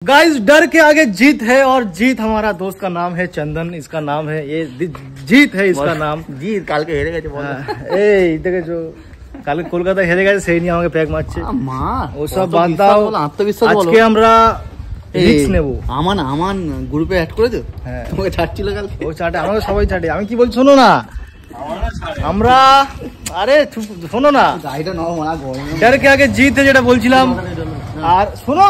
Guys डर के आगे जीत है और जीत हमारा दोस्त का नाम है चंदन, इसका नाम है ये जीत है इसका नाम। जीत কাল কে হেরে গেছে বলো। এই দেখেছো কালকে কলকাতা হেরে গেছে সেই নিয়ে আমাকে প্যাক মারছে। ওসব বাদ দাও, আত্মবিশ্বাস বলো। আজকে আমরা রিস্ক নেব। আমান গ্রুপে অ্যাড করেছো? হ্যাঁ তোমাকে ছাড়ছিল কালকে। ও চাটে, আমাকে সবাই চাটে। আমি কি বলছি শোনো না, আমরা আরে শোনো না, গাড়িটা নাও মারা গরম। ডর কে আগে জিত है যেটা বলছিলাম। আর শোনো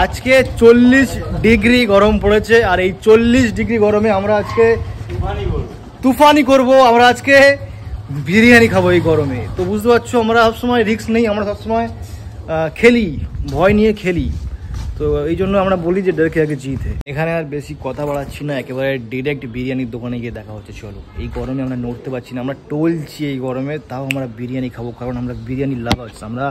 আজকে 40 ডিগ্রি গরম পড়েছে আর এই 40 ডিগ্রি গরমে আমরা আজকে তুফানি করব। আমরা আজকে বিরিয়ানি খাবো এই গরমে। তো বুঝতে পারছো আমরা সবসময় রিস্ক নেই, আমরা সবসময় খেলি, ভয় নিয়ে খেলি। তো এই জন্য আমরা বলি যে ডরকে আগে জিত है। এখানে আর বেশি কথা বাড়াচ্ছি না, একেবারে ডিরেক্ট বিরিয়ানির দোকানে গিয়ে দেখা হচ্ছে। চলো, এই গরমে আমরা নড়তে পারছি না, আমরা টলছি এই গরমে, তাও আমরা বিরিয়ানি খাবো কারণ আমরা বিরিয়ানি লাভার্স। আমরা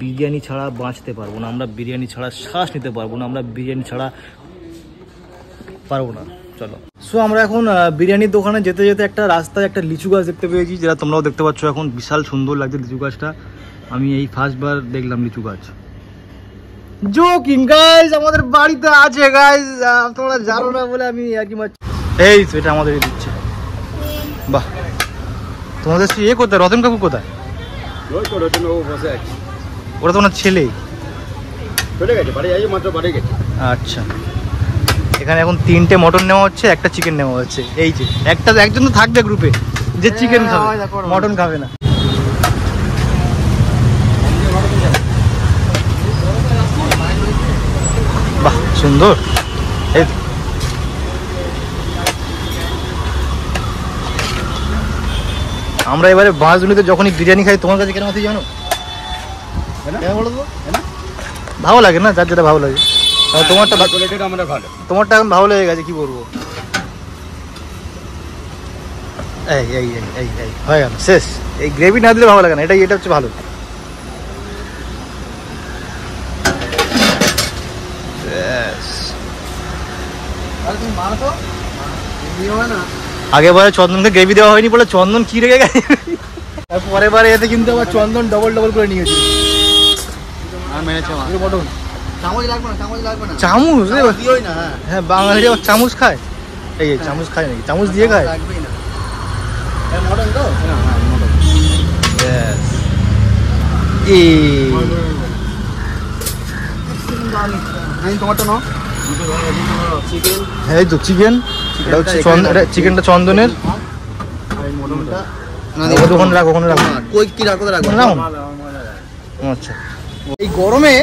বিরিয়ানি ছাড়া বাঁচতে পারবো না, আমরা বিরিয়ানি ছাড়া শ্বাস নিতে পারবো না, আমরা বিরিয়ানি ছাড়া পারবো না। চলো, সো আমরা এখন বিরিয়ানির দোকানে যেতে যেতে একটা রাস্তায় একটা লিচু গাছ দেখতে পেয়েছি, যেটা তোমরাও দেখতে পাচ্ছ। এখন বিশাল সুন্দর লাগছে লিচু গাছটা। আমি এই ফার্স্টবার দেখলাম লিচু গাছ। জোকিং গাইস, আমাদের বাড়িতে আছে গাইস, তোমরা জানো না বলে আমি আর কি মারছি। এই তো এটা আমাদের দিচ্ছে। বাহ, তোমাদের এ কোথায়? রতন কাকু কোথায়? ওই তো রতন বাবু বসে আছে। ওরা তো ওনার ছেলে। চলে গেছে বাড়ি, এই মাত্র বাড়ি গেছে। আচ্ছা, এখানে এখন 3টে মটন নেওয়া হচ্ছে, একটা চিকেন নেওয়া হচ্ছে। এই যে একজন তো থাকবে গ্রুপে যে চিকেন খাবে, মটন খাবে না। বাহ সুন্দর। এই আমরা এবারে বাঁশঝুলিতে যখনই বিরিয়ানি খাই তোমার কাছে কেন আছে জানো? ভালো লাগে না, যার যেটা ভালো লাগে। তোমারটা তোমারটা এখন ভালো লেগে গেছে, কি বলবো। এই এই এই এই হয়ে গেল, শেষ। এই গ্রেভি না দিলে ভালো লাগে না, এটা হচ্ছে ভালো। আগেবারে চন্দনকে গ্রেভি দেওয়া হয়নি বলে চন্দন কি রেখে গেছে, আর পরের বারে এতে কিন্তু আবার চন্দন ডবল করে নিয়েছে। চামচ? হ্যাঁ বাঙালি চামচ খায়। এই চামচ খায় নাকি? চামচ দিয়ে খায়? এই তো চিকেন, চিকেনটা চন্দনের। ওখানে রাখো, ওখানে রাখো। আচ্ছা, এই গরমে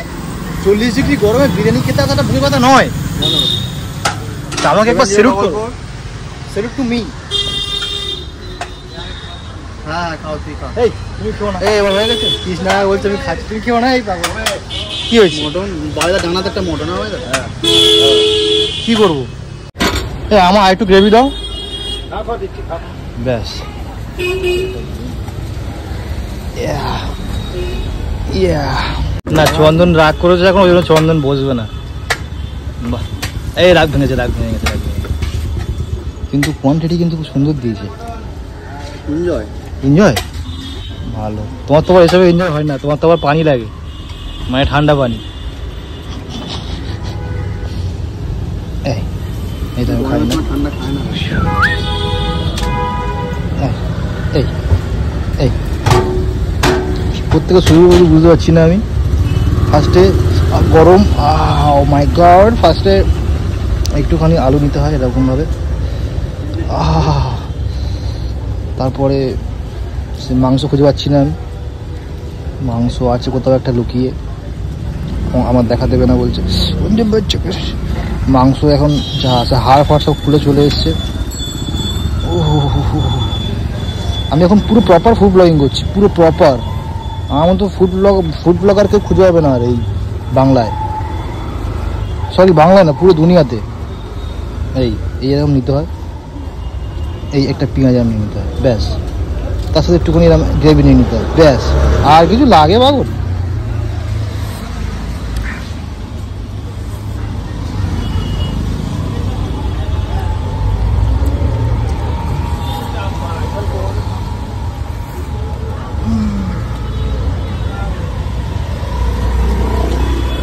40 ডিগ্রি গরমে বিরিয়ানি খেতে আসাটা ভুল কথা নয়। আমাকে একবার সেলুট করো, সেলুট টু মি। হ্যাঁ খাও, তুই খাও। এই তুমি খেও না। এই এবার হয়ে গেছে। কৃষ্ণা বলছে আমি খাচ্ছি, তুমি খেও না। এই পাগল কি হয়েছে? মটন বাইরে জানাতে একটা মটন হবে। হ্যাঁ কি করবো? এই আমার একটু গ্রেভি দাও। ব্যাস, না চন্দন রাগ করেছে এখন, ওই জন্য চন্দন বসবে না। বাহ, এই রাগ ভেঙেছে, রাগ ভেঙে গেছে। কিন্তু কোয়ান্টিটি কিন্তু খুব সুন্দর দিয়েছে। এনজয় ভালো। তোমার তো এসবে এনজয় হয় না, তোমার তো আবার পানি লাগে, মানে ঠান্ডা পানি। এই তো খাই না, ঠান্ডা খায় না। এই এই কোত্থেকে শুরু করবো বুঝতে পারছি না আমি। ফার্স্টে গরম, ও মাই গড। ফার্স্টে একটুখানি আলু নিতে হয় এরকমভাবে, তারপরে সে মাংস খুঁজে পাচ্ছি না আমি। মাংস আছে কোথাও একটা লুকিয়ে, আমার দেখা দেবে না বলছে। মাংস এখন যা আছে হাড় ফাড় সব খুলে চলে এসছে। আমি এখন পুরো প্রপার ফুড ব্লগিং করছি, পুরো প্রপার। আমার মতো ফুড ব্লগার কেউ খুঁজে পাবে না আর এই বাংলায়, সরি বাংলায় না, পুরো দুনিয়াতে। এইরকম নিতে হয়। এই একটা পেঁয়াজ আমি নিতে হয়, ব্যাস। তার সাথে একটুখানি গ্রেভি নিয়ে নিতে হয়, ব্যাস। আর কিছু লাগে বাবুর?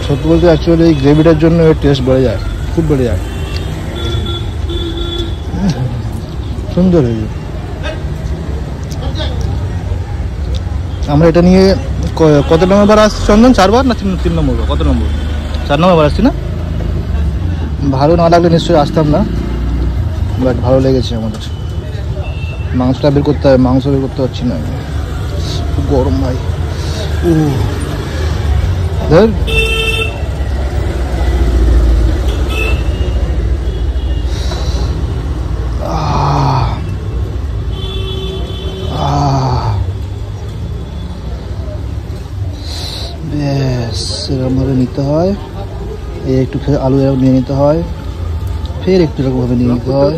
ছোট বলতে অ্যাকচুয়ালি এই গ্রেভিটার জন্য এর টেস্ট বেড়ে যায়, খুব বেড়ে যায়। সুন্দর হয়েছে। আমরা এটা নিয়ে কত নম্বর আসছি চন্দন? 4 বার না 3 নম্বর? কত নম্বর? 4 নম্বর আসছি না? ভালো না লাগলে নিশ্চয়ই আসতাম না, বাট ভালো লেগেছে আমাদের। মাংসটা বের করতে হবে, মাংস বের করতে পারছি না, খুব গরম ভাই। ধর ব্যাস এরকমভাবে নিতে হয়, একটু আলু এরকম নিয়ে নিতে হয়, ফের একটু এরকমভাবে নিয়ে নিতে হয়।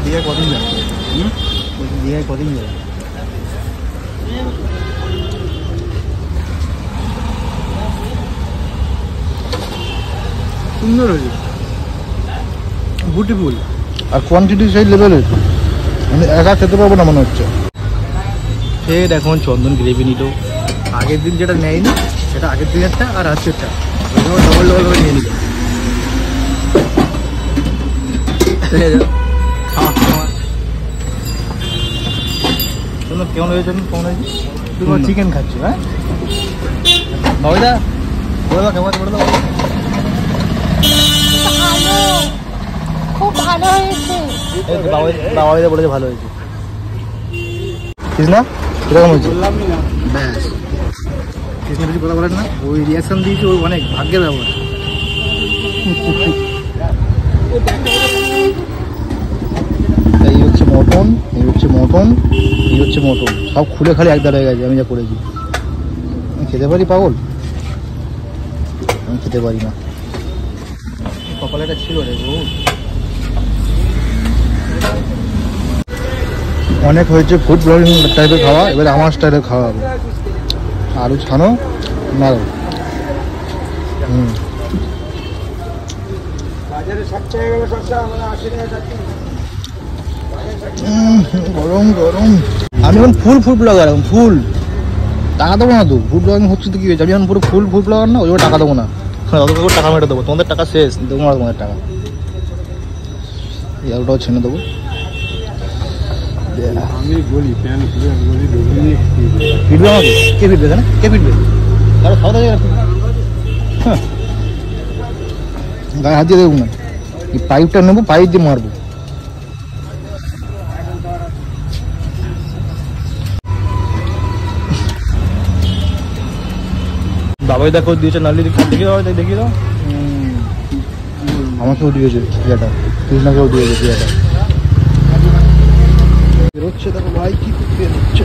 দীঘায় কদিন যাবে? দীঘায় কদিন যাবে? সুন্দর হয়েছে, বিউটিফুল। আর কোয়ান্টিটি সেই লেভেলের, মানে একা খেতে পারবো না মনে হচ্ছে। ফের এখন চন্দন গ্রেভি নিল। আগের দিন যেটা নেয়নি সেটা আগের দিনেরটা, আর আজকেরটা ডবল ডবল করে নিয়ে নিল। কেমন হয়েছে? কেমন হয়েছে? তুমি চিকেন খাচ্ছ? হ্যাঁ বাবাইদা, বলে দাও কেমন আছে, বলে দাও। খুব ভালো হয়েছে। বাবাইদা বলেছে ভালো হয়েছে। কৃষ্ণা কিরকম হয়েছে? ব্যাস, কৃষ্ণা বেশি কথা বলেন না, ওই রিয়াকশন দিয়েছে, ওই অনেক ভাগ্যের ব্যাপার। এই হচ্ছে মটন, এই হচ্ছে মটন, এই হচ্ছে মটন, সব খুলে খালি একদার হয়ে গেছে। আমি যা করেছি, আমি খেতে পারি পাগল? আমি খেতে পারি না। কপালে একটা ছিল রে বউ। অনেক হয়েছে ফুড ব্লগিং টাইপের খাওয়া, এবার আমার স্টাইলের খাওয়া হবে। আলু ছানো নাড়ো। গরম গরম। আমি এখন ফুল ফুড ব্লগার, এখন ফুল টাকা দেবো না তো। ফুড ব্লগিং হচ্ছে তো কি হয়েছে, আমি এখন পুরো ফুল ফুড ব্লগার না, ওই জন্য টাকা দেবো না। তত টাকা মেটে দেবো, তোমাদের টাকা শেষ, দেবো না তোমাদের টাকা। এই আলুটাও ছেনে দেবো। আমি বলি ফিটবে আমাকে? কে ফিটবে এখানে? কে ফিটবে? কারো খাওয়া দাওয়া গায়ে হাত দিয়ে দেবো না, এই পাইপটা নেবো, পাইপ দিয়ে মারবো। বাবাই দেখো দিয়েছে নালি, দেখিয়ে দাও, দেখিয়ে দাও। আমাকেও দিয়েছে পিয়াটা, কৃষ্ণাকেও দিয়েছে পিয়াটা। বেরোচ্ছে দেখো ভাই, কি বেরোচ্ছে।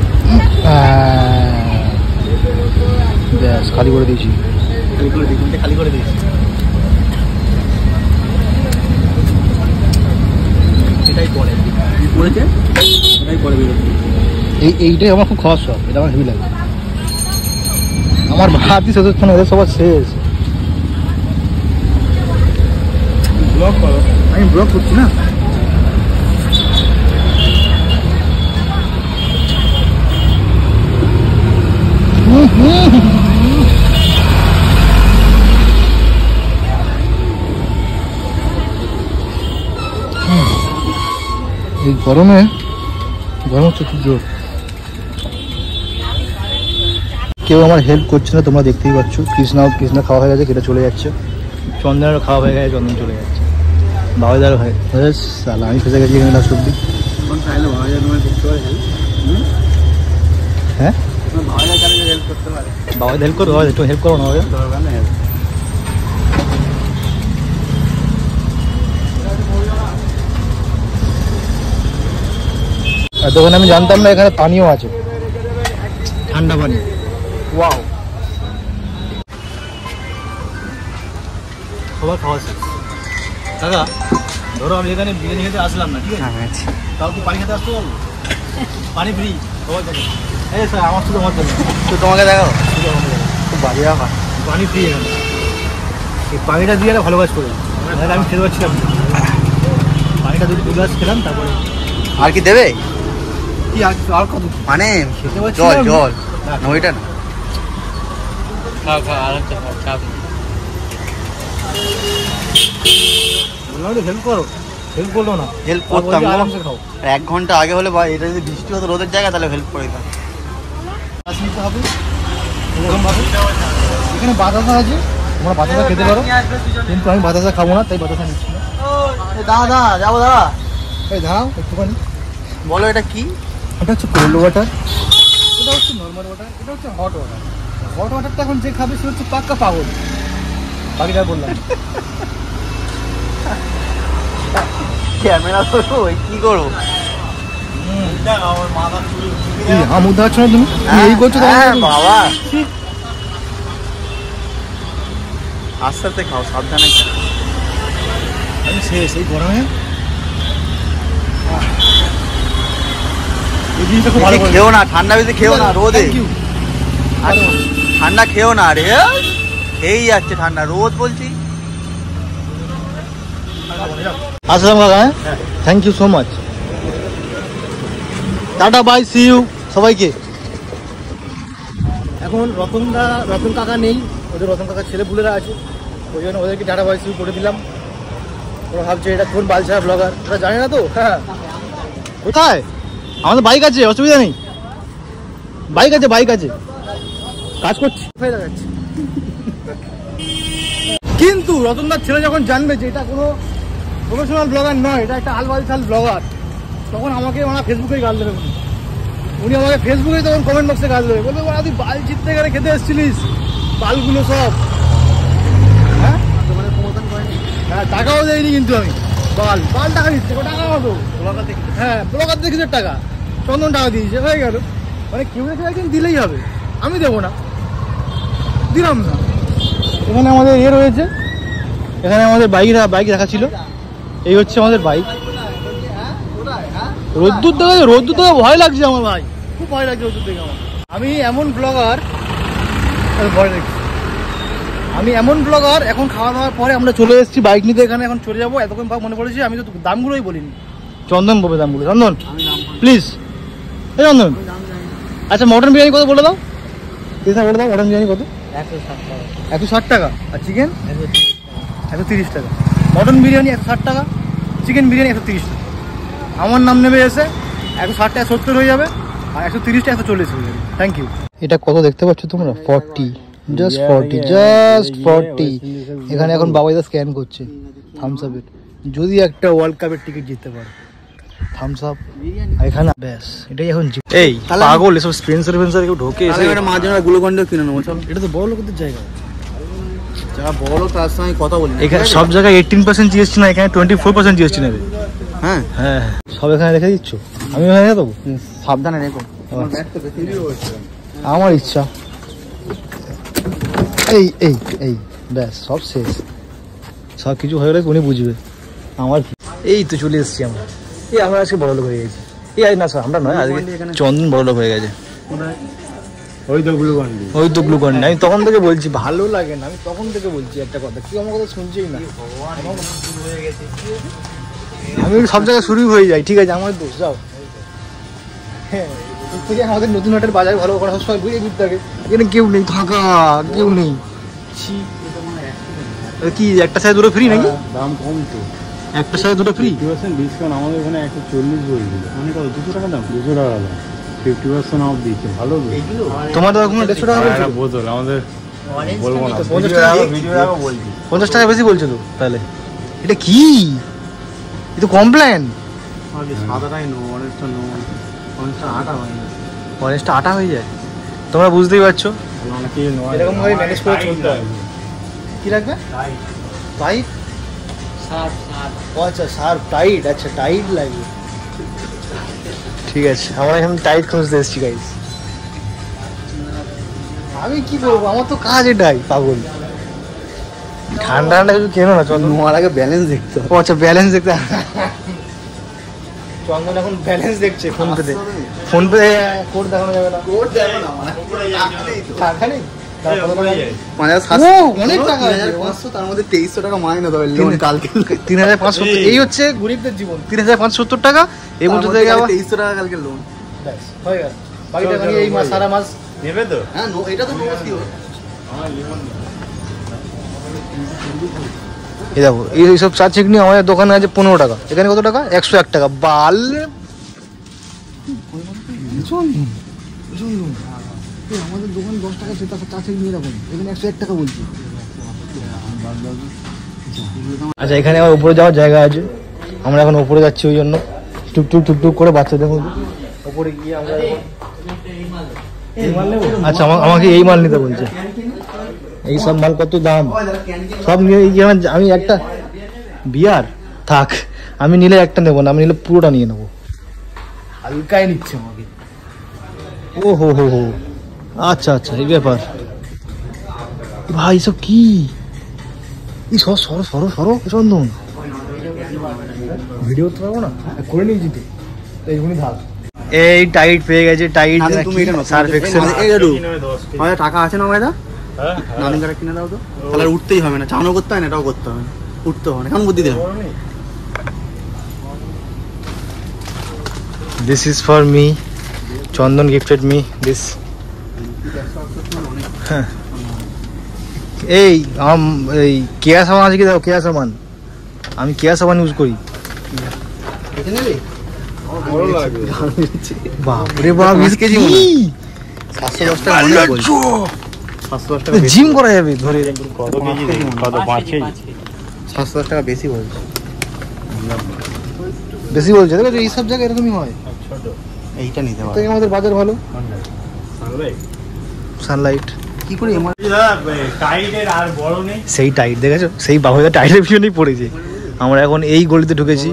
ব্যাস খালি করে দিয়েছি, খালি করে দিয়েছি। এটাই পরে পড়েছে, এটাই পরে বেরোচ্ছে। এইটাই আমার খুব খাওয়ার শখ, এটা আমার হেভি লাগে। আমার ভাতই শেষ হচ্ছে না, এদের সবার শেষ। ব্লগ করো, আমি ব্লগ করছি না। এই গরমে গরম হচ্ছে খুব জোর। কেউ আমার হেল্প করছে না, তোমরা দেখতেই পাচ্ছ। কৃষ্ণা খাওয়া হয়ে গেছে, কেটে চলে যাচ্ছে। চন্দনেরও খাওয়া হয়ে গেছে, চন্দন চলে যাচ্ছে। বাবাইদারও হয়, সালা আমি ফেসে গেছি এখানে লাস্ট অব্দি। হ্যাঁ বাবাইদা হেল্প করো, একটু হেল্প করো না। তখন আমি জানতাম না এখানে পানিও আছে, ঠান্ডা পানি। ওয়াও, সবার খাওয়া শেষ। দাদা ধরো আমি এখানে বিরিয়ানি খেতে আসলাম না, ঠিক আছে, তাও কি পানি খেতে আসতে পারবো? পানি ফ্রি সবাই থাকে। এই স্যার আমার শুধু আমার জন্য, তো তোমাকে দেখাও, খুব বাজে ব্যাপার। পানি ফ্রি এখানে, এই পানিটা দিয়ে ভালো কাজ করে। আমি খেতে পারছিলাম, পানিটা 2 গ্লাস খেলাম, তারপরে আর কি দেবে? কি আর কত মানে খেতে পারছি জল না। জল না ওইটা না। বললাম হেল্প করো, হেল্প করলো না। হেল্প করতাম গো। আরামসে খাও। 1 ঘন্টা আগে হলে বা এটা যদি বৃষ্টি হতো রোদের জায়গা তাহলে হেল্প করে দিতাম। গাছ নিতে হবে এরকম ভাবে। এখানে বাতাসা আছে, তোমরা বাতাসা খেতে পারো, কিন্তু আমি বাতাসা খাবো না, তাই বাতাসা নিচ্ছি না। দাদা যাবো দাদা। এই দাঁড়াও একটুখানি। বলো এটা কি? এটা হচ্ছে কোল্ড ওয়াটার, এটা হচ্ছে নর্মাল ওয়াটার, এটা হচ্ছে হট ওয়াটার। হট ওয়াটারটা এখন যে খাবে সে হচ্ছে পাক্কা পাগল। বাকিটা বললাম। ক্যামেরা তো কি করবো? মুখ দেখাচ্ছ না তুমি? এই করছো বাবা আস্তে আস্তে খাও, সাবধানে খাও। আমি শেষ এই গরমে। এই জিনিসটা খুব ভালো খেও না, ঠান্ডা বেশি খেও না রোদে। আর ঠান্ডা খেও না রে, খেয়েই যাচ্ছে ঠান্ডা, রোদ বলছি। আসলাম কাকা, হ্যাঁ thank you so much. Tata bye, see you সবাইকে। এখন রতন কাকা নেই, ওদের রতন কাকার ছেলে পুলেরা আছে, ওই জন্য ওদেরকে টাটা বাই সি ইউ করে দিলাম। ওরা ভাবছে এটা কোন বালছাড়া ব্লগার, ওরা জানে না তো। হ্যাঁ কোথায় আমাদের বাইক আছে, অসুবিধা নেই, বাইক আছে বাইক আছে, কাজ করছি দেখাচ্ছি। কিন্তু রতনদার ছেলে যখন জানবে যে এটা কোনো প্রফেশনাল ব্লগার নয়, এটা একটা আলবালছাল ব্লগার, তখন আমাকে ওরা ফেসবুকেই গাল দেবে। উনি আমাকে ফেসবুকে তখন কমেন্ট বক্সে গাল দেবে, বলবে ওরা তুই বাল চিত্তে গেলে খেতে এসেছিলিস, বালগুলো সব। হ্যাঁ হ্যাঁ টাকাও দেয়নি কিন্তু আমি, বাল টাকা দিচ্ছে, টাকা হতো হ্যাঁ ব্লগার দেখেছে টাকা, চন্দন টাকা দিয়েছে, হয়ে গেল। মানে কেউ দেখে একদিন দিলেই হবে, আমি দেবো না, দিলাম না। এখানে আমাদের রয়েছে, এখানে আমাদের বাইক রাখা ছিল, এই হচ্ছে আমাদের বাইক। রোদ্দুর থেকে ভয় লাগছে আমার ভাই, খুব ভয় লাগছে রোদ্দুর থেকে আমার। আমি এমন ব্লগার এখন খাওয়া দাওয়ার পরে আমরা চলে এসেছি বাইক নিতে, এখানে এখন চলে যাবো। এতক্ষণ মনে পড়েছে আমি তো দামগুলোই বলিনি। চন্দন বলবে দামগুলো, চন্দন প্লিজ। এই চন্দন, আচ্ছা মটন বিরিয়ানি কত বলে দাও, বলে দাও মটন বিরিয়ানি কত? 160 টাকা। আর চিকেন 130 টাকা। মটন বিরিয়ানি 160 টাকা, চিকেন বিরিয়ানি 130 টাকা। আমার নাম নেবে এসে 160 টাকা 70 হয়ে যাবে, আর 130 টাকা 140 হয়ে যাবে। Thank you. এটা কত দেখতে পাচ্ছ তোমরা? 40, জাস্ট 40। এখানে এখন বাবাইদা স্ক্যান করছে থামস আপের, যদি একটা ওয়ার্ল্ড কাপের টিকিট জিততে পারে থামস আপ এখানে, ব্যাস এটাই এখন। এই পাগল এসব স্পেন্সার কেউ ঢোকে এসে মাঝে গ্লুকন্ডিও কিনে নেবো চলো। এটা তো বড় লোকদের জায়গা, যারা বড় তার সঙ্গে কথা বলি। এখানে সব জায়গায় 18% জিএসটি না, এখানে 24% জিএসটি নেবে। হ্যাঁ হ্যাঁ সব এখানে রেখে দিচ্ছ, আমি এখানে রেখে দেবো। সাবধানে রেখো, আমার ইচ্ছা। এই এই এই ব্যাস সব শেষ, সব কিছু হয়ে গেলে উনি বুঝবে আমার। এই তো চলে এসেছি আমরা, আমরা আজকে বড় লোক হয়ে গেছি। এই না স্যার আমরা নয়, আজকে চন্দন বড় লোক হয়ে গেছে। ওই তো গ্লুকন্ডি আমি তখন থেকে বলছি, ভালো লাগে না, আমি তখন থেকে বলছি একটা কথা, কেউ আমার কথা শুনছেই না। আমি সব জায়গায় শুরু হয়ে যাই, ঠিক আছে আমার দোষ, যাও। হ্যাঁ আমাদের নতুন হাটের বাজার ভালো করা সব ঘুরে ঘুরতে থাকে, এখানে কেউ নেই, ফাঁকা, কেউ নেই। কি একটা সাইজ দুটো ফ্রি নাকি? দাম কম তো, একটা সাইজ দুটো ফ্রি। 50% ডিসকাউন্ট আমাদের এখানে 140 বলে দিল। মানে কত 200 টাকা দাম? 200 টাকা দাম, 50% অফ দিচ্ছে। ভালো তো। তোমার তো এখন 150 টাকা বলছো? বোতল আমাদের বলবো না, 50 টাকা বেশি বলছো তো তাহলে। এটা কি, এটা কমপ্লেন। সাদাটাই নো, অনেকটা নো, অনেকটা আটা হয় না, অনেকটা আটা হয়ে যায়, তোমরা বুঝতেই পারছো। অনেকে নো এরকম ভাবে ম্যানেজ করে চলতে হয়। কি লাগবে? Tight shirt. আচ্ছা শার্ট টাইট, আচ্ছা টাইট লাগবে, ঠিক আছে। আমরা এখন টাইট খুঁজতে এসেছি গাইস। আমি কি করবো, আমার তো কাজ এটাই, পাগল। ঠান্ডা কিছু কেনো না, চন্দন নোয়ার আগে ব্যালেন্স দেখতে হবে। ও আচ্ছা ব্যালেন্স দেখতে, চন্দন এখন ব্যালেন্স দেখছে ফোন পে কোড দেখানো যাবে না, কোড দেবো না মানে টাকা নেই। অনেক টাকা আছে। 5,500 তার মধ্যে 2300 টাকা মাইনে দেবে লোন কালকে। 3,570 এই হচ্ছে গরিবদের জীবন। 3,570 টাকা এই মধ্যে থেকে আবার 2300 টাকা কালকে লোন। ব্যাস হয়ে গেল। বাকি টাকা নিয়ে এই মাস সারা মাস নেবে তো? হ্যাঁ এটা তো নমস্তি। এই দেখো এই সব চা চিকনি আমাদের দোকানে আছে 15 টাকা, এখানে কত টাকা? 101 টাকা। বাল আমাদের দোকান 10 টাকা চা চিকনি এরকম, এখানে 101 টাকা বলছি। আচ্ছা এখানে আবার উপরে যাওয়ার জায়গা আছে, আমরা এখন উপরে যাচ্ছি ওই জন্য টুকটুক টুকটুক করে বাচ্চাদের মধ্যে উপরে গিয়ে আমরা আচ্ছা আমাকে এই মাল নিতে বলছে। এই সব মাল কত দাম সব নিয়ে আমি একটা বিয়ার থাক, আমি নিলে একটা নেবো না, আমি নিলে পুরোটা নিয়ে নেবো। হালকায় নিচ্ছে আমাকে। ও হো হো হো আচ্ছা আচ্ছা এই ব্যাপার। ভাই সব কি সরো সরো সরো সরো চন্দন, ভিডিও তো পাবো না করে নিয়েছি তো এইগুলি থাক। এই টাইট পেয়ে গেছে, টাইট সার্ফ এক্সেল। টাকা আছে না ভাইদা? নানি কাটা কিনে দাও তো, তাহলে উঠতেই হবে না, চানও করতে হয় না, এটাও করতে হবে না, উঠতে হবে না। কেমন বুদ্ধি দেবে? This is for me. Chandan gifted me this. এই এই কেয়া সাবান আছে কি দাও? কেয়া সাবান, আমি কেয়া সাবান ইউজ করি। বাপরে বাপ 20 কেজি 710 টাকা মনে বলছো? 710 টাকা জিম করা যাবে ধরে। কত কেজি? কত 5 কেজি? 710 টাকা বেশি বলছো। বেশি বলছে, দেখো এই সব জায়গায় এরকমই হয়। ছোট এইটা নিতে তাই আমাদের বাজার ভালো। সানলাইট কি করে এমন টাইটের আর বড় নেই। সেই টাইট দেখেছো, সেই বাবুদা টাইটের পিছনেই পড়েছে। আমরা এখন এই গলিতে ঢুকেছি,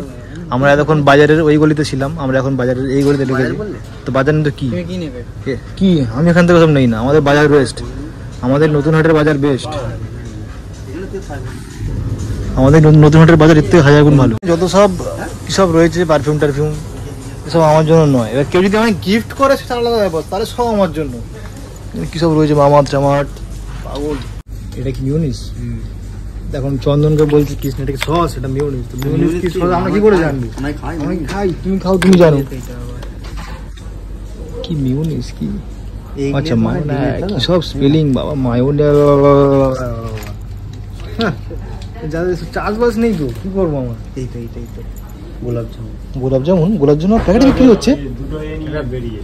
আমরা এতক্ষণ বাজারের ওই গলিতে ছিলাম, আমরা এখন বাজারের এই গলিতে ঢুকেছি। তো বাজার তো কি কি নেবে? কি আমি এখান থেকে সব নেই না, আমাদের বাজার বেস্ট, আমাদের নতুন হাটের বাজার বেস্ট, আমাদের নতুন হাটের বাজার এর থেকে 1000 গুণ ভালো। যত সব সব রয়েছে পারফিউম টারফিউম এসব আমার জন্য নয়। এবার কেউ যদি আমাকে গিফট করে সেটা আলাদা ব্যাপার, তাহলে সব আমার জন্য। কি সব রয়েছে মামাত টামাট পাগল। এটা কি মিউনিস? এখন চন্দনকে বলছি কৃষ্ণ এটা কি সস, এটা মিউনিস। তো মিউনিস কি সস আমরা কি করে জানবো? আমি খাই, তুমি খাও, তুমি জানো কি মিউনিস কি। আচ্ছা মায়োনেজ কি সব স্পেলিং বাবা, মায়োনেজ। হ্যাঁ যাদের চাষবাস নেই তো কি করবো আমরা। এইটাই গোলাপ জামুন। গোলাপ জামুন, গোলাপ জামুন প্যাকেটে বিক্রি হচ্ছে। দুটো এটা বেরিয়ে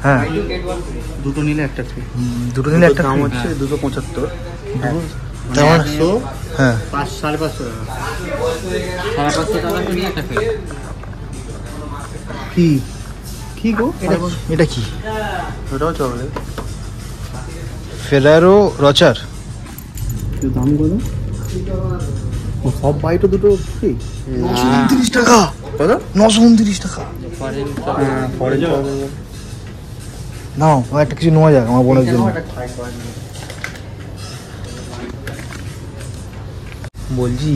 হ্যাঁ দুটো নিলে একটা ফ্রি। দুটো নিলে একটা দাম free। হচ্ছে 275। তেমন হ্যাঁ 5-550 টাকা। 550 টাকা তো নিয়ে একটা ফ্রি। কি কি গো এটা কি? ওটাও চকলেট। ফেরারো রচার দাম কত? সব বাইটও দুটো ফ্রি। 929 টাকা। কত? 929 টাকা। নাও আমার একটা কিছু নেওয়া যাক আমার বোনের জন্য। বলছি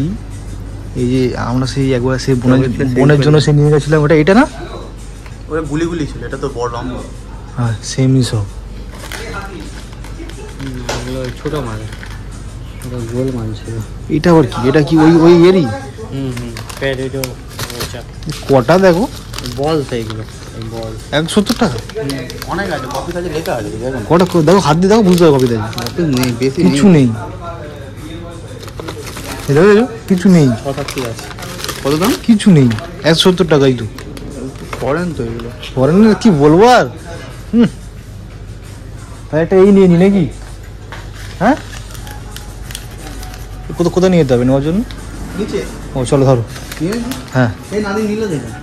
এই যে আমরা সেই একবার সেই বোনের জন্য সে নিয়ে গেছিলাম, ওটা এটা না? ওটা গুলি ছিল, এটা তো বড় লম্বা। হ্যাঁ সেমই সব। ছোট মাছ, ওটা গোল মাছ ছিল। এটা আবার কি? এটা কি ওই ওই এরই? কটা দেখো বল এইগুলো, এই বল 170 টাকা। অনেক আছে, কপি কাজে লেখা আছে দেখুন। কটা দেখো, হাত দিয়ে দেখো বুঝতে হবে কপি দেখো। কপি নেই, বেশি কিছু নেই, দেখো কিছু নেই। 6-7 আছে। কত দাম? কিছু নেই, 170 টাকাই তো। পড়েন তো এগুলো। পরে না কি বলবো আর। একটা এই নিয়ে নি নাকি? হ্যাঁ কোথায় নিয়ে যেতে হবে নেওয়ার জন্য? নিচে ও চলো ধরো। হ্যাঁ এই নাদি নিলে দেখুন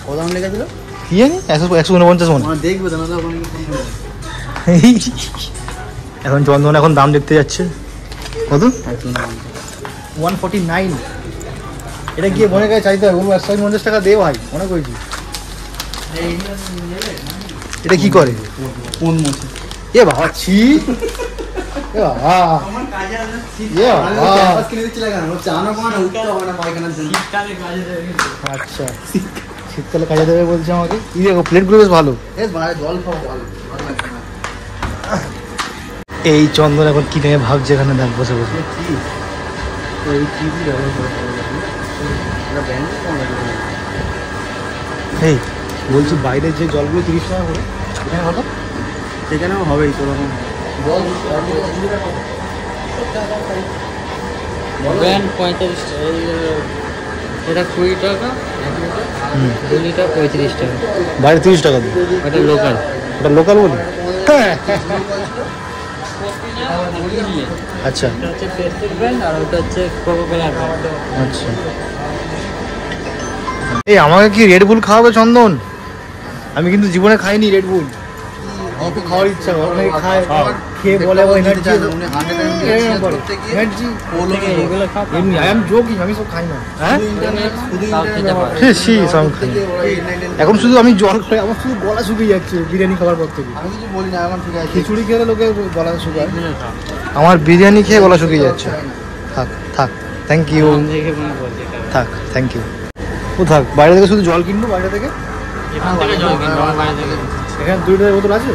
কত দাম লেগেছিল কি জানি 149 মনে। দেখবে তো না। এখন চন্দন এখন দাম দেখতে যাচ্ছে কত? 149। এটা গিয়ে মনে কাছে চাইতে হবে, 150 টাকা দে ভাই, মনে করেছি। এটা কি করে? কোন মোছে? এ বাবা ছি, এ বাবা কিনে দিচ্ছিল কেন? চানা পানা উঠতে হবে না পায়খানার জন্য। আচ্ছা শীতকালে কাজে দেবে বলছে আমাকে। এই দেখো প্লেটগুলো বেশ ভালো। জল খাওয়া ভালো এই চন্দন এখন কি নিয়ে ভাবছে এখানে দেখ বসে বসে। এই বলছি বাইরে যে জলগুলো 30 টাকা করে, এখানে কত? সেখানেও হবেই তো রকম ব্যান্ড 45 টাকা, এটা 20 টাকা 1 লিটার, 2 লিটার 35 টাকা। বাইরে 30 টাকা দিই, ওটা লোকাল। ওটা লোকাল বলি। আচ্ছা এটা হচ্ছে পেস্টেড ব্র্যান্ড আর ওটা হচ্ছে কোকোকোলা ব্র্যান্ড। আচ্ছা, এই আমাকে কি রেড বুল খাওয়াবে চন্দন? আমি কিন্তু জীবনে খাইনি রেড বুল। আমাকে খাওয়ার ইচ্ছা করে, অনেকে খায়, খেয়ে বলে এনার্জি এনার্জি। এগুলো খাও। এমনি আই এম জোকিং, আমি সব খাই না। হ্যাঁ তাও খেতে পারো। সব খাই না। এখন শুধু আমি জল খাই, আমার শুধু গলা শুকিয়ে যাচ্ছে বিরিয়ানি খাওয়ার পর থেকে। আমি কিছু বলি না, আমার ঠিক আছে। খিচুড়ি খেলে লোকে গলা শুকায়, এগুলো খাও। আমার বিরিয়ানি খেয়ে গলা শুকিয়ে যাচ্ছে। থাক থাক, থ্যাংক ইউ, নাম দেখে মনে পড়ছে এটা। থাক থ্যাংক ইউ। ও থাক, বাইরে থেকে শুধু জল কিনবো বাইরে থেকে। এখান থেকে জল কিনবো, আমার বাড়ি থেকে। এখানে 2 লিটারের বোতল আছে?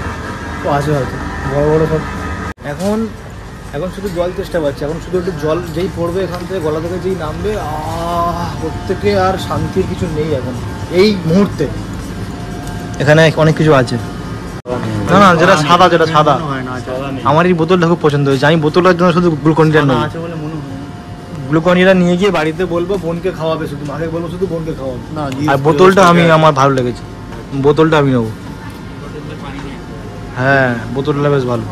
ও আছে হয়তো, বড় বড় সব। এখন এখন শুধু জল চেষ্টা পাচ্ছি, এখন শুধু একটু জল যেই পড়বে এখান থেকে গলা থেকে যেই নামবে, প্রত্যেকে আর শান্তির কিছু নেই এখন এই মুহূর্তে। এখানে অনেক কিছু আছে। না না, যেটা সাদা, যেটা সাদা আমার এই বোতলটা খুব পছন্দ হয়েছে। আমি বোতলের জন্য শুধু গ্লুকন্ডিটা নেই, আছে বলে মনে হয় গ্লুকন্ডিটা নিয়ে গিয়ে বাড়িতে বলবো বোনকে খাওয়াবে, শুধু মাকে বলবো শুধু বোনকে খাওয়াবে। না। আর বোতলটা আমার ভালো লেগেছে, বোতলটা আমি নেবো। হ্যাঁ বোতলটা বেশ ভালো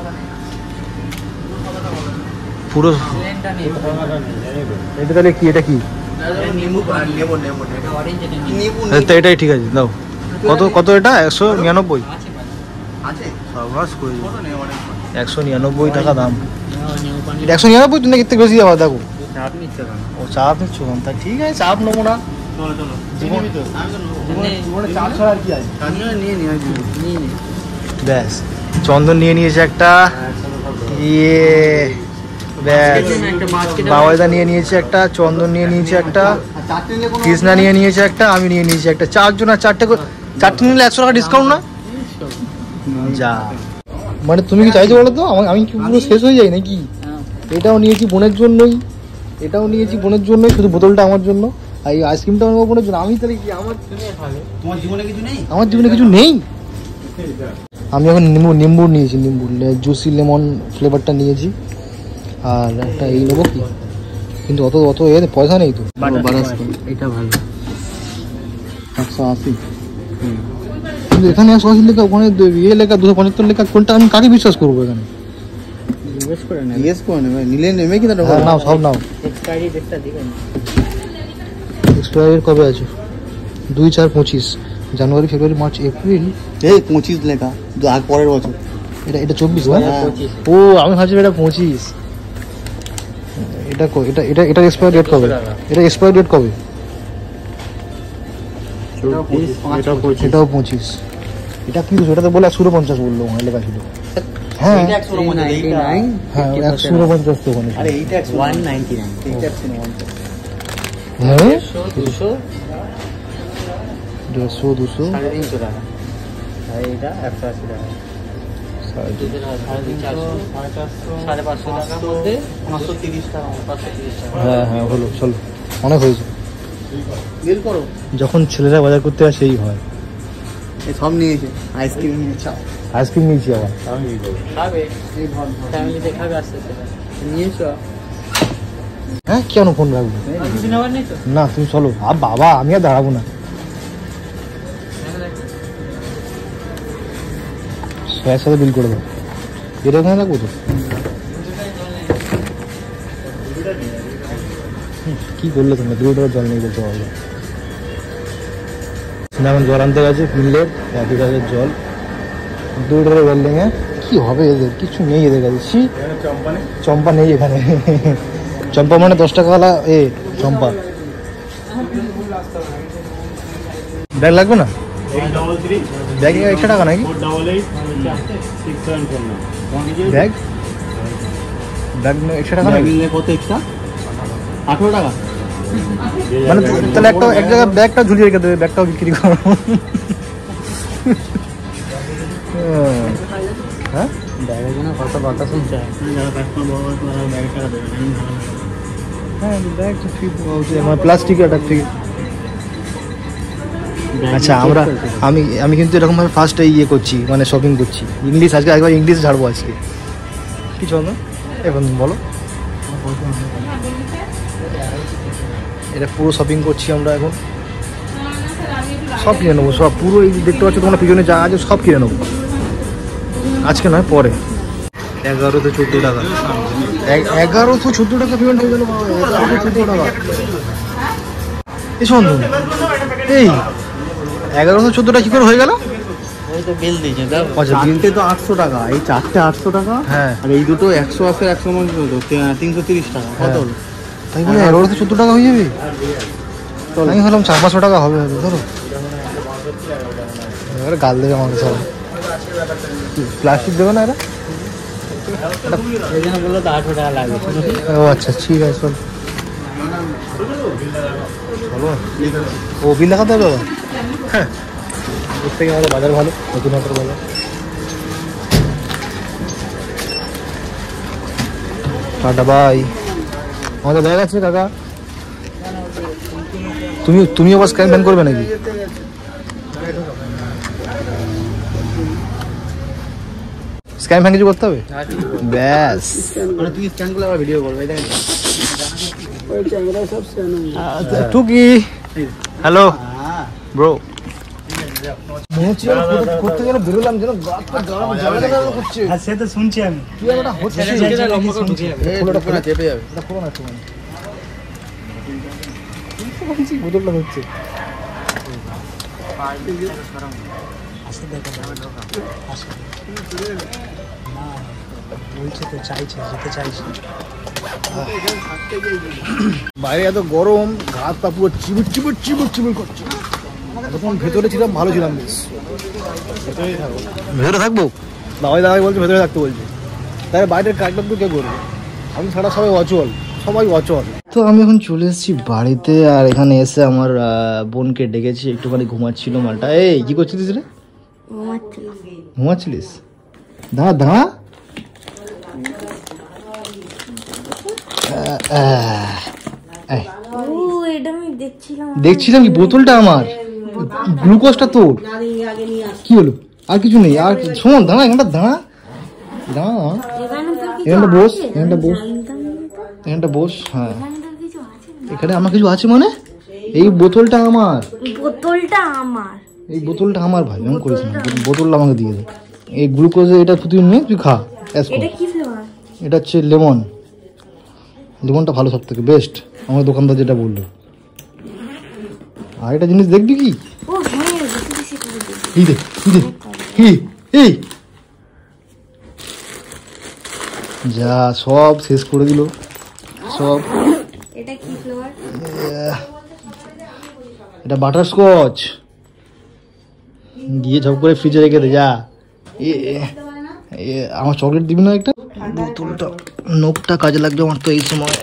পুরো। প্লেনটা নেই, এটা তাহলে কি, এটা কি? নিম্বু নেবো নেবো অরেঞ্জ এটা নেই। নিম্বু তো এটাই ঠিক আছে, দাও। কত কত এটা? 199। আছে ভাই। আছে সর্বাস করে কত নেই অনেক 199 টাকা দাম। নিউ পানি। এটা 199, তুমি নাকি বেশি যাবা দেখো। চাপ নিচ্ছে কেন? ও চাপ নিচ্ছ কেন? তা ঠিক আছে, চাপ নেবো না। চলো চলো জীবন আমি তো নেবো। জীবনে চাপ ছাড়া আর কি আছে? নিয়ে নিয়ে নিয়ে নে। ব্যাস, চন্দন নিয়ে নিয়েছে একটা, ইয়ে ব্যাস, আজকের জন্য একটা basket বাবাইদা নিয়ে নিয়েছে একটা, চন্দন নিয়ে নিয়েছে একটা, চারটে নিলে কোনো কৃষ্ণা নিয়ে নিয়েছে একটা, আমি নিয়ে নিয়েছি একটা। 4 জন আর চারটে নিলে 100 টাকা ডিসকাউন্ট না? যা, মানে তুমি কি চাইছো বলো তো? আমি কি পুরো শেষ হয়ে যাই নাকি? হ্যাঁ। এটাও নিয়েছি বোনের জন্যই, এটাও নিয়েছি বোনের জন্যই, শুধু বোতলটা আমার জন্য, আর এই আইসক্রিমটাও নেবো বোনের জন্য। আমি তাহলে কি, আমার তোমার জীবনে কিছু নেই? আমার জীবনে কিছু নেই? আমি এখন নিম্বু নিয়েছি, নিম্বু জুসি লেমন ফ্লেভারটা নিয়েছি, আর একটা এই নেবো কি, কিন্তু অত অত পয়সা নেই তো। এটা ভালো। 180, কিন্তু এখানে 180 লেখা, ওখানে ইয়ে লেখা 275 লেখা, কোনটা আমি কাকে বিশ্বাস করবো এখানে? জিজ্ঞেস করে নেবে। জিজ্ঞেস করে নেবে, নিলে নেবে কি না? হ্যাঁ নাও, সব নাও। এক্সপায়ারি ডেটটা দিবেন। এক্সপায়ারি কবে আছে? 2, 4, 25, জানুয়ারি, ফেব্রুয়ারি, মার্চ, এপ্রিল। এই 25 লেখা, আর পরের বছর। এটা 24 না? হ্যাঁ। 25। ও আমি ভাবছি এটা 25। এটা এটা এটা এটা এক্সপায়ার ডেট কবে? এটা এক্সপায়ার ডেট কবে? এটাও 25। এটা কি? এটাতে বলে 150 বললো, ওখানে লেখা ছিল। হ্যাঁ এইটা 150, এইটা হ্যাঁ 150 তো ওখানে ছিল। আরে এইটা 199। এইটা 150। হ্যাঁ 200 150, 200, 350 টাকা। আর এটা 180 টাকা। 450, 550 টাকার মধ্যে 530 টাকা। 530 টাকা। হ্যাঁ হ্যাঁ হলো, চলো অনেক হয়েছে। বিল করো। যখন ছেলেরা বাজার করতে হয় সেই হয়। এই সব নিয়েছে, আইসক্রিম নিয়েছে। আইসক্রিম নিয়েছি আবার। খাবে ফ্যামিলিতে খাবে আসতে সেটা নিয়েছো? হ্যাঁ কেন ফোন রাখবো? কিছু নেওয়ার নেই তো? না তুমি চলো। বাবা আমি আর দাঁড়াবো না। 100 সাথে বিল করে দাও। এটা ওখানে রাখবো তো? কি করলে তোমরা? 2 লিটার জল নেই বলতে পারবে। এখন জল আনতে গেছে, কিনলে 1 লিটারের জল, 2 লিটারের জল নিয়ে কি হবে? এদের কিছু নেই এদের কাছে। চম্পা নেই এখানে। চম্পা মানে 10 টাকাওয়ালা চম্পা। ব্যাগ লাগবে না? ব্যাগ 100 টাকা নাকি? ব্যাগ ব্যাগ 100 টাকা নাকি? নিলে কত এক্সট্রা? 18 টাকা। মানে তাহলে একটা এক জায়গায় ব্যাগটা ঝুলিয়ে রেখে দেবে, ব্যাগটাও বিক্রি করো। হ্যাঁ ব্যাগের জন্য কত কথা শুনছে। হ্যাঁ ব্যাগ তো ঠিক আমার প্লাস্টিকের একটা ঠিক। আচ্ছা আমি কিন্তু এরকমভাবে ফার্স্ট ইয়ে করছি, মানে শপিং করছি ইংলিশ। আজকে একবার ইংলিশ ঝাড়বো আজকে। কি চল না এখন বলো। এটা পুরো শপিং করছি আমরা এখন, সব কিনে নেবো সব, পুরো এই দেখতে পাচ্ছ তোমরা পিছনে যা আছে সব কিনে নেবো, আজকে নয় পরে। 1114 টাকা, 1114 টাকা পেমেন্ট হয়ে গেল। 1114 টাকা এই সন্ধু, এই 1114 টাকা কি করে হয়ে গেল? ওই তো বিল দিয়েছে দাও। আচ্ছা বিলতে তো 800 টাকা, এই চারটে 800 টাকা। হ্যাঁ আর এই দুটো 180 330 টাকা। কত হলো? তাই বলে 1114 টাকা হয়ে যাবে? আমি ভাবলাম 400-500 টাকা হবে। ধরো এবারে গাল দেবে আমাকে সব। প্লাস্টিক দেবে না এরা? এই জন্য বললো তো 800 টাকা লাগবে। ও আচ্ছা ঠিক আছে চল। ও বিল দেখাতে হবে? হ্যাঁ এর থেকে আমাদের বাজার ভালো, নতুন হাটের বাজার। Tata bye. আমাদের ব্যাগ আছে কাকা, তুমিও আবার স্ক্যান ব্যান করবে নাকি? স্ক্যান ফ্যান কিছু করতে হবে? ব্যাস মানে তুই স্ক্যান করলে আবার ভিডিও করবে, এটা টুকি। Hello bro. মনে হচ্ছে করতে গেলে বেরোলাম যেন করছে। সে তো শুনছি আমি। কি একটা হচ্ছে, চেপে যাবে। এটা পুরো না একটু বোতলটা হচ্ছে। বলছে তো চাইছে, যেতে চাইছে। বাইরে এত গরম, হাত পা পুরো চিবুট চিবুট চিবুট চিবুট করছে। যখন ভেতরে ছিলাম ভালো ছিলাম, বেশ ভেতরে থাকবো। দাওয়াই বলছে ভেতরে থাকতে বলছে, তাই বাইরের কাজটা তো কে করবে? আমি ছাড়া সবাই অচল, সবাই অচল। তো আমি এখন চলে এসেছি বাড়িতে, আর এখানে এসে আমার বোনকে ডেকেছি, একটুখানি ঘুমাচ্ছিল মালটা। এই কি করছিলিস রে? ঘুমাচ্ছিলিস? দাঁড়া দাঁড়া। দেখছিলাম কি বোতলটা আমার, গ্লুকোজটা তোর। কি হলো? আর কিছু নেই। আর শোন দাঁড়া, এখানটা দাঁড়া দাঁড়া, এখানটা বস, এখানটা বস, এখানটা বস। হ্যাঁ এখানে আমার কিছু আছে মানে? এই বোতলটা আমার, এই বোতলটা আমার ভাই, এমন করিস না। বোতলটা আমাকে দিয়ে দে। এই গ্লুকোজে এটা তুই নে, তুই খা। এটা হচ্ছে লেমন। লেমনটা ভালো, সব থেকে বেস্ট, আমার দোকানদার যেটা বললো। আর একটা জিনিস দেখবি কি? এই দেখ, এই যা সব শেষ করে দিল সব। এটা বাটারস্কচ, গিয়ে ঝপ করে ফ্রিজে রেখে দে যা। আমার চকলেট দিবি না একটা? বোতলটা, নোকটা কাজে লাগবে আমার তো এই সময়।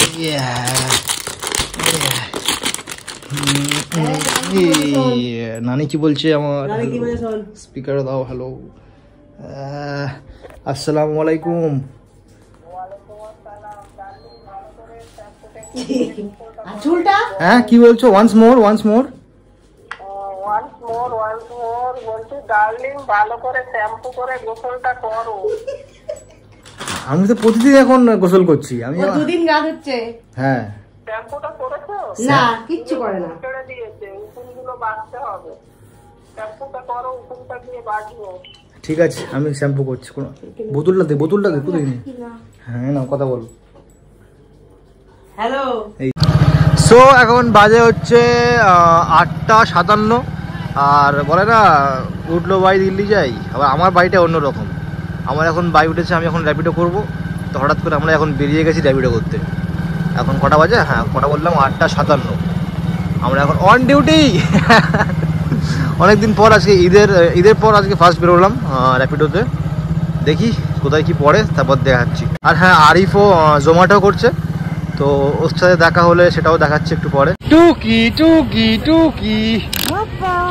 নানি কি বলছে আমার? স্পিকারে দাও। হ্যালো, আসসালামু আলাইকুম। হ্যাঁ কি বলছো? ওয়ান্স মোর বলছি ডার্লিং, ভালো করে শ্যাম্পু করে গোসলটা করো। আমি তো প্রতিদিন এখন গোসল করছি। আমি দুদিন গা ধুচ্ছে। হ্যাঁ শ্যাম্পুটা করেছো? না, কিচ্ছু করে না। ছেড়ে দিয়েছে, উকুনগুলো বাঁচতে হবে। শ্যাম্পুটা করো, উকুনটা দিয়ে বাঁচবো। ঠিক আছে, আমি শ্যাম্পু করছি। কোনো বোতলটা দে, বোতলটা দে। কোথায়? হ্যাঁ না, কথা বল। হ্যালো। সো এখন বাজে হচ্ছে 8:57। আর বলে না উঠলো বাই দিল্লি যাই, আবার আমার বাড়িটা অন্যরকম। আমার এখন বাই উঠেছে, আমি এখন র্যাপিডো করবো। তো হঠাৎ করে আমরা এখন বেরিয়ে গেছি র্যাপিডো করতে। এখন কটা বাজে? হ্যাঁ কটা বললাম, 8:57। আমরা এখন অন ডিউটি। অনেকদিন পর, আজকে ঈদের পর আজকে ফার্স্ট বেরোলাম র্যাপিডোতে। দেখি কোথায় কি পড়ে, তারপর দেখাচ্ছি। আর হ্যাঁ, আরিফও জোম্যাটো করছে। তো ওর সাথে দেখা হলে সেটাও দেখাচ্ছে একটু পরে। টুকি টুকি টুকি,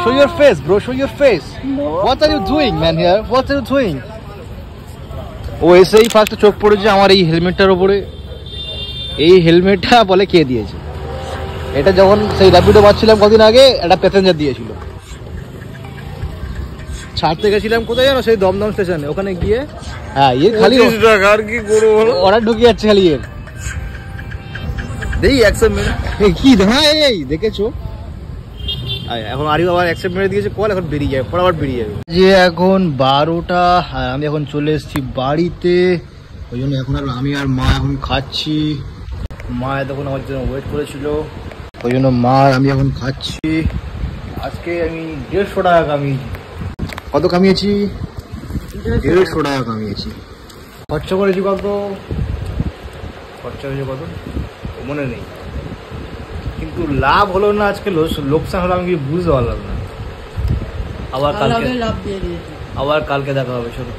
show your face bro, show your face. What are you doing man here? What are you doing? ও এসেই ফার্স্ট চোখ পড়েছে আমার এই হেলমেটটার উপরে। এই হেলমেটটা বলে কে দিয়েছে? এটা যখন সেই র্যাপিডো বাজছিলাম কদিন আগে, একটা প্যাসেঞ্জার দিয়েছিল। ছাড়তে গেছিলাম কোথায় জানো, সেই দমদম স্টেশনে। ওখানে গিয়ে হ্যাঁ ইয়ে খালি আর কি করবো বলো? ওরা ঢুকে যাচ্ছে খালি এর। দেখি অ্যাকসেপ্ট মেরে কি, হ্যাঁ এই দেখেছো এখন আরিও আবার অ্যাকসেপ্ট মেরে দিয়েছে কল, এখন বেরিয়ে যাবে, পর আবার বেরিয়ে যাবে। যে এখন 12টা, আমি এখন চলে এসেছি বাড়িতে। ওই জন্য এখন আর আমি আর মা এখন খাচ্ছি। মা তখন আমার জন্য ওয়েট করেছিল, ওই জন্য মা আর আমি এখন খাচ্ছি। আজকে আমি 150 টাকা কামিয়েছি। কত কামিয়েছি? 150 টাকা কামিয়েছি। খরচা করেছি কত? খরচা হয়েছে কত মনে নেই, কিন্তু লাভ হলো না আজকে, লোকসান হলো আমি কি বুঝতে পারলাম না। আবার কালকে দেখা হবে। চলো।